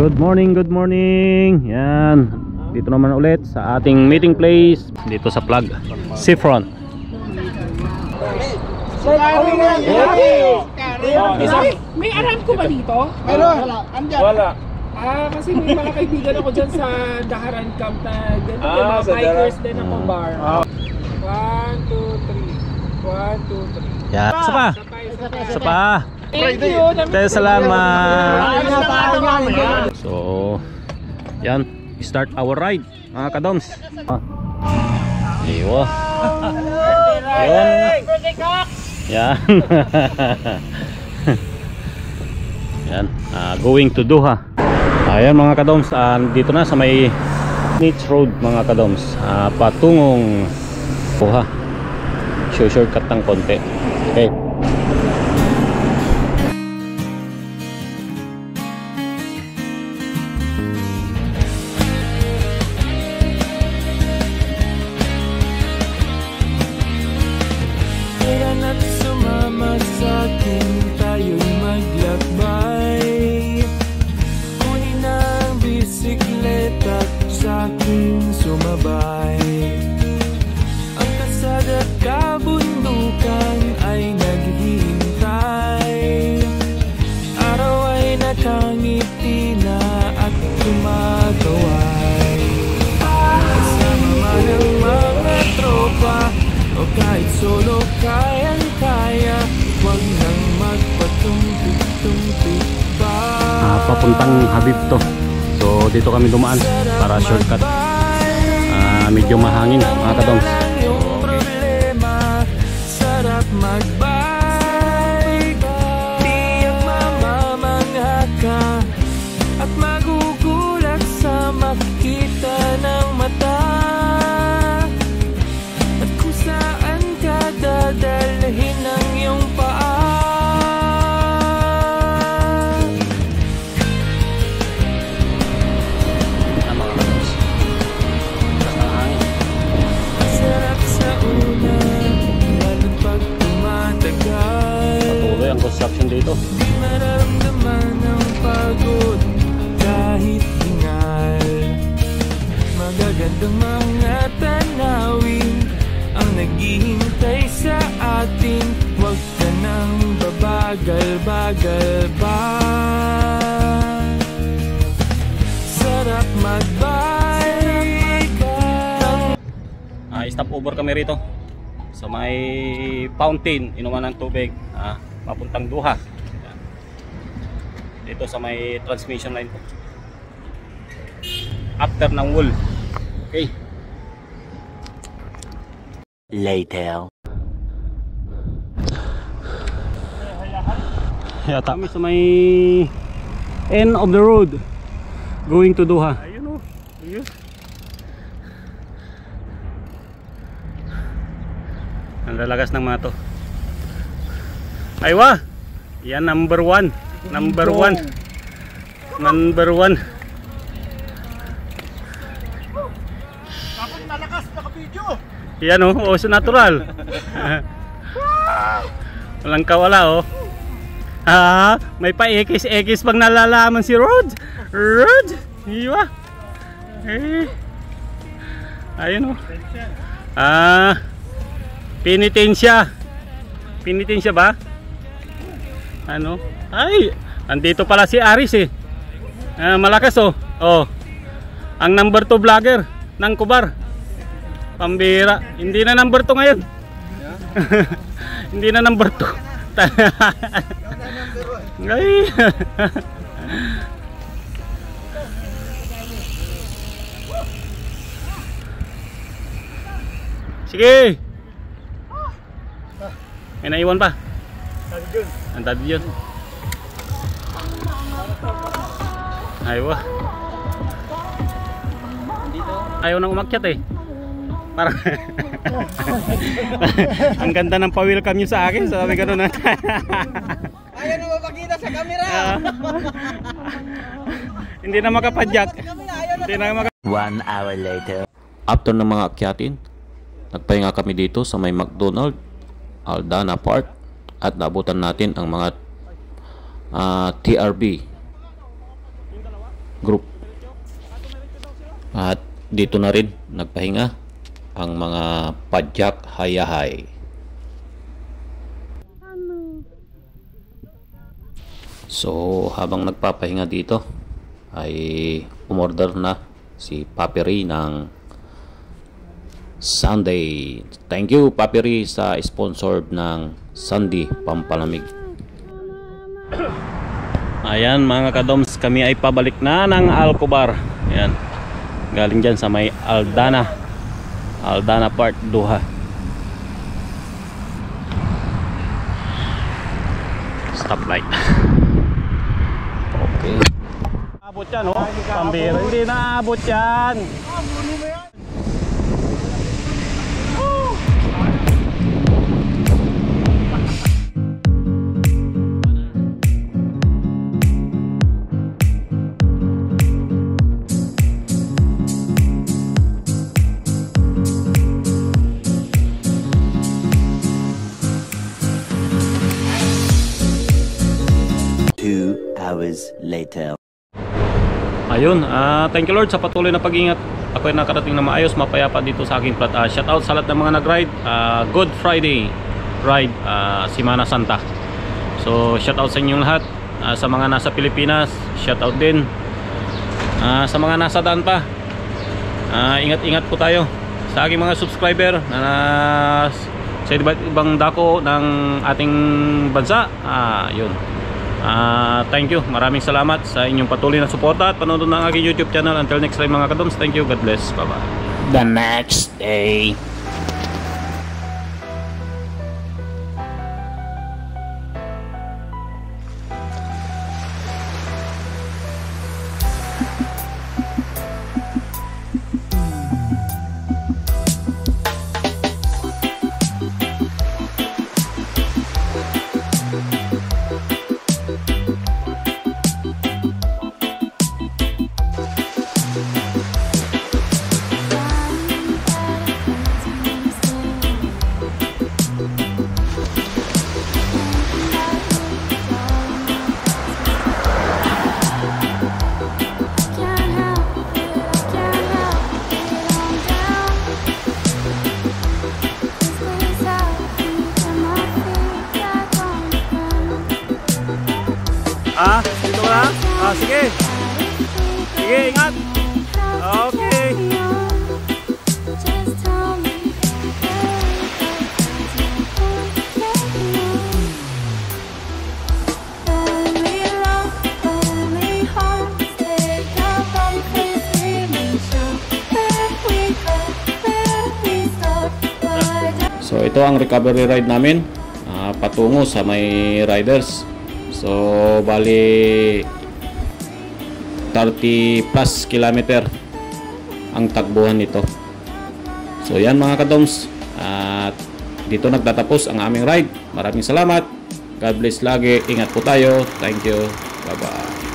Good morning, good morning. Yan, dito naman ulit sa ating meeting place dito sa Plug Seafront. May aram ko ba dito? Wala. Wala. Kasi may mga kaibigan ako dyan sa Daharan Camp na ganito yung mga bikers din na pang-bar. 1, 2, 3. 1, 2, 3. Yan, isa pa. Isa pa. Thank you. Salamat. So, yan, start our ride mga kadoms. Iwa. Yan. Yan, going to Doha. Ayan mga kadoms, dito na sa may Niche Road mga kadoms, patungong Doha. Shortcut ng konti. Okay. Kahit solo kayang-kaya, wag nang magpatumpik-tumpik pa. Papuntang Habib to. So dito kami dumaan para shortcut. Medyo mahangin mga kadoms. Problema, sarap magbike. Tiyak mamamangha ka at magugulat sa makita ng mata. Dadalhin ang iyong paa. Sarap sa una, lalo pag tumatagal. Patuloy ang construction dito. Di maramdaman ang pagod kahit hingal. Magagandang mga tanawin ang naghihintay sa atin. Huwag ka nang babagal-bagal pa. Sarap magbike. Stop over kami rito sa may fountain, inuman ng tubig, papuntang Doha. Dito sa may transmission line po, after ng wall. Okay. Later. Yata kami sa may end of the road going to Doha. Ayun o. Ayun. Ang lalagas ng mga to. Aywa. Yan number 1. Number 1. Number 1. Kapag malakas naka-video. Yan o, oso natural. Walang kawala o. May pa-ekis-ekis pag nalalaman si Rod. Rod, iwa. Ayun o. Penitensya. Penitensya ba? Ano? Ay, andito pala si Aris eh. Malakas o. Ang number 2 vlogger ng Kubar. Pambira. Hindi na number 2 ngayon. Hindi na number 2. Ay. Sige. May naiwan pa. Ang tadi yun. Aywa. Ayaw nang umakyat eh. Parang ang ganda ng pa-welcome nyo sa akin. Sabi gano'n na. Ayaw na mapakita sa camera. Hindi na makapadyak. Hindi na 1 hour later. After ng mga akyatin, nagpahinga kami dito sa may McDonald, Aldana Park, at naabutan natin ang mga TRB. group. At dito na rin nagpahinga ang mga padyak hayahay. So habang nagpapahinga dito ay umorder na si Papi Ray ng Sunday. Thank you Papi Ray sa sponsored ng Sunday pampalamig. Ayan mga kadoms, kami ay pabalik na ng Alcobar. Ayan, galing dyan sa may Aldana Part 2. Stoplight. Okay. Abot yan, oh. Pambira. Hindi na abot yan. Later. Ayun, thank you Lord sa patuloy na pag-ingat. Ako ay nakarating na maayos, mapayapa dito sa aking plat. Shout out sa lahat ng mga nag-ride. Good Friday ride, Semana Santa. So shout out sa inyong lahat. Sa mga nasa Pilipinas, shout out din. Sa mga nasa daan pa, ingat-ingat po tayo. Sa aking mga subscriber na sa ibang dako ng ating bansa, yun. Thank you, maraming salamat sa inyong patuloy na suporta at panonood ng aking YouTube channel. Until next time mga kadoms, thank you, God bless, bye bye. The next day. Dito ka na? Sige. Sige, ingat. Okay. So ito ang recovery ride namin, patungo sa may riders. So bali 30 plus kilometer ang takbuhan nito. So yan mga kadoms, at dito nagtatapos ang aming ride. Maraming salamat, God bless lagi, ingat po tayo, thank you, bye bye.